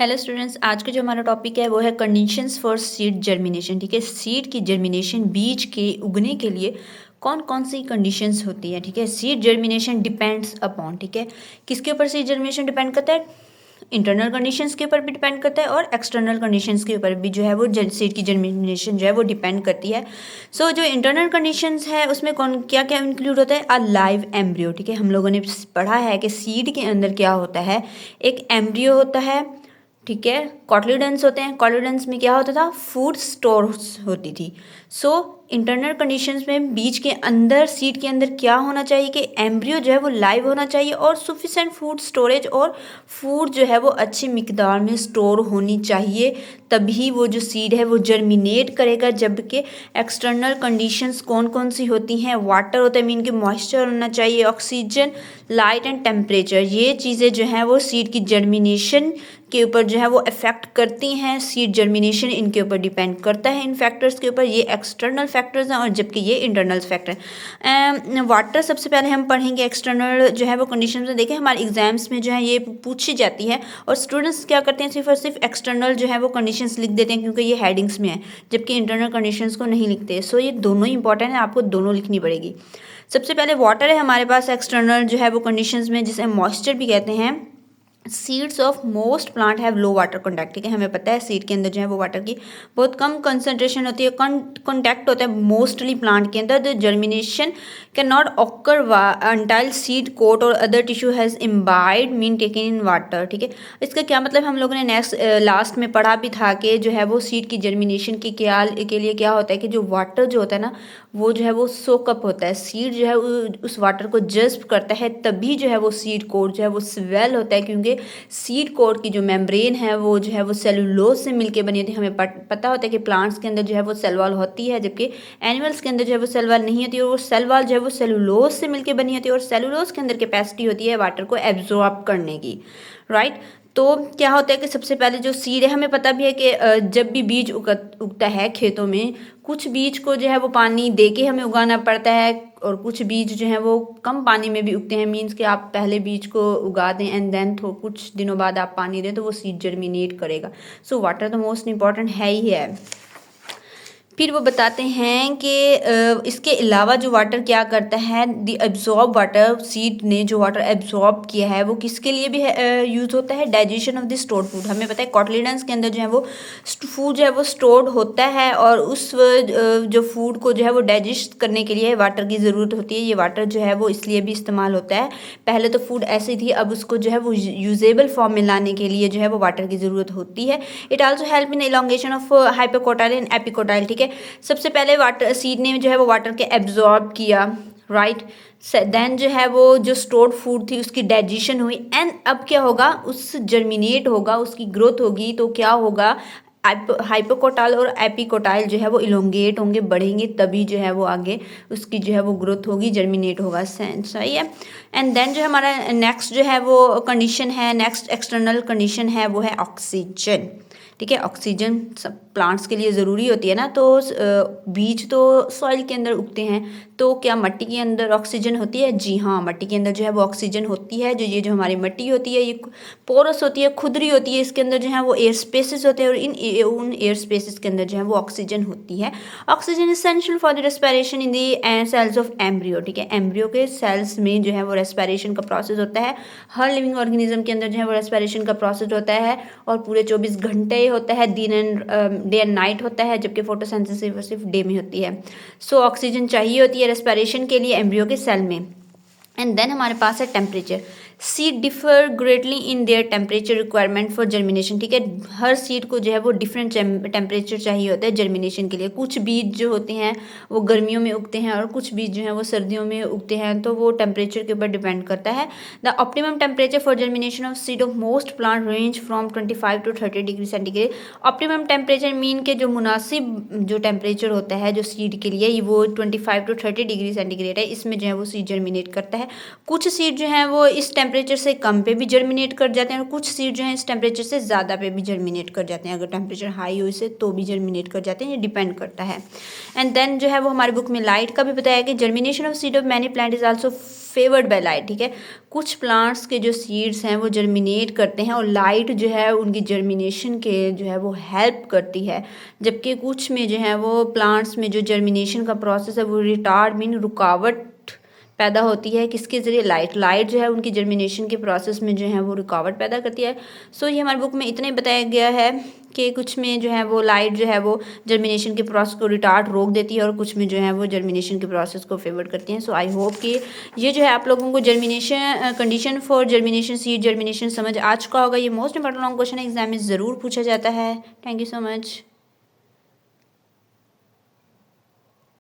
Hello students, आज का जो हमारा टॉपिक है वो है कंडीशंस फॉर सीड जर्मिनेशन। ठीक है, सीड की जर्मिनेशन, बीज के उगने के लिए कौन कौन सी कंडीशंस होती है। ठीक है, सीड जर्मिनेशन डिपेंड्स अपॉन, ठीक है, किसके ऊपर सीड जर्मिनेशन डिपेंड करता है? इंटरनल कंडीशंस के ऊपर भी डिपेंड करता है और एक्सटर्नल कंडीशंस के ऊपर भी जो है वो सीड की जर्मिनेशन जो है वो डिपेंड करती है। जो इंटरनल कंडीशंस है उसमें कौन क्या क्या इंक्लूड होता है? A live embryo. ठीक है, हम लोगों ने पढ़ा है कि सीड के अंदर क्या होता है, एक एम्ब्रियो होता है। ठीक है, कॉटलीडेंस होते हैं। कॉटलीडेंस में क्या होता था? फूड स्टोर्स होती थी। इंटरनल कंडीशंस में बीज के अंदर, सीड के अंदर क्या होना चाहिए कि एम्ब्रियो जो है वो लाइव होना चाहिए और सफिशेंट फूड स्टोरेज, और फूड जो है वो अच्छी मिकदार में स्टोर होनी चाहिए, तभी वो जो सीड है वो जर्मिनेट करेगा। जबकि एक्सटर्नल कंडीशंस कौन कौन सी होती हैं? वाटर होता है, मीन के मॉइस्चर होना चाहिए, ऑक्सीजन, लाइट एंड टेम्परेचर। ये चीज़ें जो हैं वो सीड की जर्मिनेशन के ऊपर जो है वो अफेक्ट करती हैं। सीड जर्मिनेशन इनके ऊपर डिपेंड करता है, इन फैक्टर्स के ऊपर। ये एक्सटर्नल फैक्टर्स हैं और जबकि ये इंटरनल फैक्टर हैं। वाटर सबसे पहले हम पढ़ेंगे। एक्सटर्नल जो है वो कंडीशन में देखें, हमारे एग्जाम्स में जो है ये पूछी जाती है और स्टूडेंट्स क्या करते हैं, सिर्फ और सिर्फ एक्सटर्नल जो है वो कंडीशंस लिख देते हैं क्योंकि ये हेडिंग्स में है, जबकि इंटरनल कंडीशंस को नहीं लिखते। ये दोनों ही इंपॉर्टेंट है, आपको दोनों लिखनी पड़ेगी। सबसे पहले वाटर है हमारे पास एक्सटर्नल जो है वो कंडीशंस में, जिसे मॉइस्चर भी कहते हैं। Seeds of most plant have low water contact. ठीक है, हमें पता है सीड के अंदर जो है वो वाटर की बहुत कम कंसंट्रेशन होती है, कॉन्टैक्ट होता है मोस्टली प्लांट के अंदर। The germination can not occur until seed coat और other tissue has imbibed mean taken in water. ठीक है, इसका क्या मतलब? हम लोगों ने लास्ट में पढ़ा भी था कि जो है वो सीड की जर्मिनेशन के लिए क्या होता है कि जो वाटर जो होता है ना, वो जो है वो सोकअप होता है। सीड जो है उस वाटर को जज्ब करता है, तभी जो है वो सीड कोट जो है वो स्वेल होता है, क्योंकि सीड कोट की जो मेम्ब्रेन है वो जो है वो सेलुलोज से मिलके बनी होती है। हमें पता होता है कि प्लांट्स के अंदर जो है वो सेल वॉल होती है, जबकि एनिमल्स के अंदर जो है वो सेल वॉल नहीं होती, और वो सेल वॉल जो है वो सेलुलोज से मिलके बनी होती है, और सेलुलोज के अंदर कैपेसिटी होती है वाटर को एब्जॉर्ब करने की। राइट, तो क्या होता है कि सबसे पहले जो सीड है, हमें पता भी है कि जब भी बीज उगता है खेतों में, कुछ बीज को जो है वो पानी दे के हमें उगाना पड़ता है, और कुछ बीज जो है वो कम पानी में भी उगते हैं। मीन्स कि आप पहले बीज को उगा दें एंड देन कुछ दिनों बाद आप पानी दें तो वो सीड जर्मिनेट करेगा। वाटर तो मोस्ट इंपॉर्टेंट है ही है। फिर वो बताते हैं कि इसके अलावा जो वाटर क्या करता है, द एब्जॉर्ब वाटर, सीड ने जो वाटर एब्जॉर्ब किया है वो किसके लिए भी यूज़ होता है? Digestion of the stored food. हमें पता है कॉटलीडेंस के अंदर जो है वो फूड जो है वो स्टोर्ड होता है, और उस जो फूड को जो है वो डाइजेस्ट करने के लिए वाटर की ज़रूरत होती है। ये वाटर जो है वो इसलिए भी इस्तेमाल होता है। पहले तो फूड ऐसी थी, अब उसको जो है वो यूजेबल फॉर्म में लाने के लिए जो है वो वाटर की ज़रूरत होती है। It also help in elongation of hypocotyl and epicotyl. ठीक है, सबसे पहले वाटर सीड ने जो है वो वाटर के एब्जॉर्ब किया। राइट, देन जो है वो जो स्टोर्ड फूड थी उसकी डाइजेशन हुई, एंड अब क्या होगा? उस जर्मिनेट होगा, उसकी ग्रोथ होगी, तो क्या होगा? हाइपोकोटाइल और एपिकोटाइल जो है वो इलोंगेट होंगे, बढ़ेंगे, तभी जो है वो आगे उसकी जो है वो ग्रोथ होगी, जर्मिनेट होगा। सही है। एंड देन जो हमारा नेक्स्ट जो है वो कंडीशन है, नेक्स्ट एक्सटर्नल कंडीशन है वो है ऑक्सीजन। ठीक है, ऑक्सीजन सब प्लांट्स के लिए ज़रूरी होती है ना। तो बीज तो सॉइल के अंदर उगते हैं, तो क्या मट्टी के अंदर ऑक्सीजन होती है? जी हाँ, मट्टी के अंदर जो है वो ऑक्सीजन होती है। जो हमारी मट्टी होती है ये पोरस होती है, खुदरी होती है, इसके अंदर जो है वो एयर स्पेसेस होते हैं, और उन एयर स्पेसेस के अंदर जो है वो ऑक्सीजन होती है। Oxygen essential for the respiration in the cells of embryo. ठीक है, एम्ब्रियो के सेल्स में जो है वो रेस्पिरेशन का प्रोसेस होता है। हर लिविंग ऑर्गेनिज्म के अंदर जो है वो रेस्पिरेशन का प्रोसेस होता है, और पूरे 24 घंटे होता है, डे एंड नाइट होता है, जबकि फोटोसिंथेसिस सिर्फ डे में होती है। ऑक्सीजन चाहिए होती है रेस्पिरेशन के लिए एम्ब्रियो के सेल में। एंड देन हमारे पास है temperature. Seed differ greatly in their temperature requirement for germination. ठीक है, हर सीड को जो है वो डिफरेंट टेम्परेचर चाहिए होता है जर्मिनेशन के लिए। कुछ बीज जो होते हैं वो गर्मियों में उगते हैं, और कुछ बीज जो हैं वो सर्दियों में उगते हैं, तो वो टेम्परेचर के ऊपर डिपेंड करता है। The optimum temperature for germination of seed of most plant range from 25 to 30 degree centigrade. Optimum temperature mean के जो मुनासिब जो टेम्परेचर होता है जो सीड के लिए, वो 25 to 30 डिग्री सेंटीग्रेड है। इसमें जो है वो सीड जर्मिनेट करता है। कुछ सीड जो हैं वो इस टेम्परेचर से कम पे भी जर्मिनेट कर जाते हैं, और कुछ सीड जो हैं इस टेम्परेचर से ज़्यादा पे भी जर्मिनेट कर जाते हैं। अगर टेम्परेचर हाई हो इसे तो भी जर्मिनेट कर जाते हैं, ये डिपेंड करता है। एंड देन जो है वो हमारी बुक में लाइट का भी बताया कि germination of seed of many plant is also favoured by light, ठीक है। कुछ प्लांट्स के जो सीड्स हैं वो जर्मिनेट करते हैं और लाइट जो है उनकी जर्मिनेशन के जो है वो हेल्प करती है, जबकि कुछ में जो है वो प्लांट्स में जो जर्मिनेशन का प्रोसेस है वो रिटार्ड मीन रुकावट पैदा होती है। किसके ज़रिए? लाइट जो है उनकी जर्मिनेशन के प्रोसेस में जो है वो रुकावट पैदा करती है। सो ये हमारी बुक में इतना ही बताया गया है कि कुछ में जो है वो लाइट जो है वो जर्मिनेशन के प्रोसेस को रिटार्ड रोक देती है और कुछ में जो है वो जर्मिनेशन के प्रोसेस को फेवर करती हैं। सो आई होप कि ये जो है आप लोगों को germination condition for germination seed germination समझ आ चुका होगा। ये most important long question exam में ज़रूर पूछा जाता है। Thank you so much.